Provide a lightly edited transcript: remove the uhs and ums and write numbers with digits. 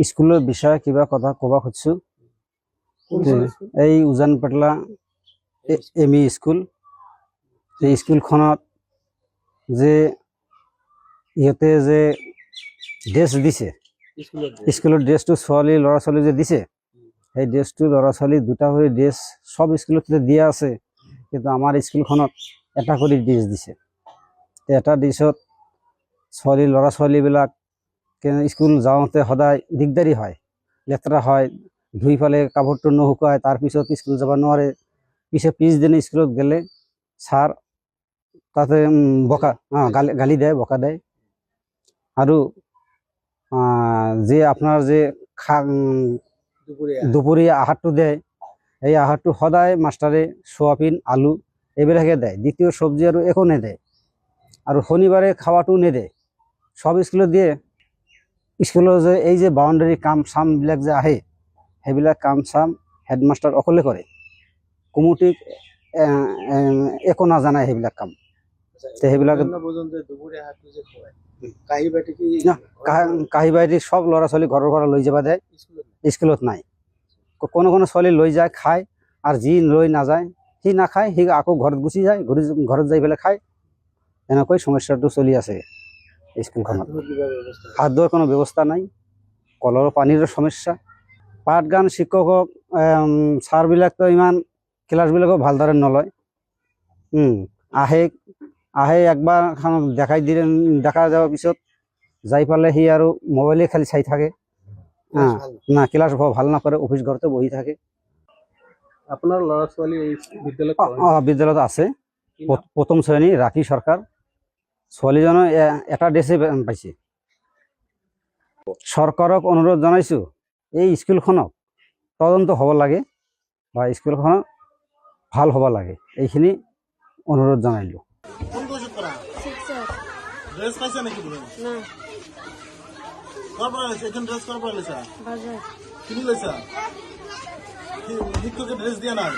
স্কুলের বিষয়ে কিবা কথা কবা খুঁজছো। এই উজান পাটলা এমই স্কুল, এই স্কুলখনত যে ইহঁতে যে ড্ৰেছ দিছে, স্কুলৰ ড্ৰেছটো ল'ৰা ছোৱালী যে দিছে, সেই ড্ৰেছটো ল'ৰা ছোৱালী দুটা কৰি ড্ৰেছ সব স্কুলতে দিয়া আছে, কিন্তু আমাৰ স্কুলখনত এটা কৰি ড্ৰেছ দিছে। এটা ড্ৰেছত ল'ৰা ছোৱালীবিলাক স্কুল যাওঁতে সদায় দিগদাৰী হয়, লেতেৰা হয়, ধুই পেলাই কাপোৰটো নুশুকায়, তাৰপিছত স্কুল যাব নোৱাৰে। পিছদিনা স্কুলত গেলে ছাৰ তাতে বকা গালি দেয়, বকা দেয়। আৰু যে আপোনাৰ যে দুপৰীয়া আহাৰটো দেয়, এই আহাৰটো সদায় মাষ্টাৰে সোয়াবিন আলু এইবিলাকে দেয়, দ্বিতীয় চব্জি আৰু একো নেদেয়। আৰু শনিবাৰে খাৱাটো নেদেয়, সব স্কুলত দিয়ে। স্কুলৰ যে এই যে বাউণ্ডাৰী কাম চামবিলাক যে আহে, সেইবিলাক কাম চাম হেডমাষ্টাৰ অকলে কৰে, কমিটিক একো নাজানায় সেইবিলাক কাম। সেইবিলাক কাঁহী বাটি সব ল'ৰা ছোৱালী ঘৰৰ পৰা লৈ যাব দেয়, স্কুলত নাই। কোনো ছোৱালী লৈ যায় খায়, আৰু যি লৈ নাযায় সি নাখায়, সি আকৌ ঘৰত গুচি যায়, ঘৰত যাই পেলাই খায়। এনেকৈ সমস্যাটো চলি আছে স্কুলখনত। হাত ধোৱাৰ কোনো ব্যৱস্থা নাই, কলৰ পানীৰ সমস্যা। পাঠ গান শিক্ষকক ছাৰবিলাকতো ইমান ক্লাছবিলাকো ভালদৰে নলয়। আহে একবাৰ দেখা যোৱাৰ পিছত যাই পালে সি আৰু মোবাইলে খালি চাই থাকে, না ক্লাছ ভাল নকৰে, অফিচ ঘৰতে বহি থাকে। আপোনাৰ ল'ৰা ছোৱালী বিদ্যালয়ত আছে, প্ৰথম শ্ৰেণী ৰাখি চৰকাৰ। ছোৱালীজনে এটা ড্ৰেছে পাইছে। চৰকাৰক অনুৰোধ জনাইছোঁ, এই স্কুলখনক তদন্ত হ'ব লাগে বা স্কুলখনত ভাল হ'ব লাগে, এইখিনি অনুৰোধ জনাইলোঁ। শিক্ষকে ড্ৰেস দিয়া নাই।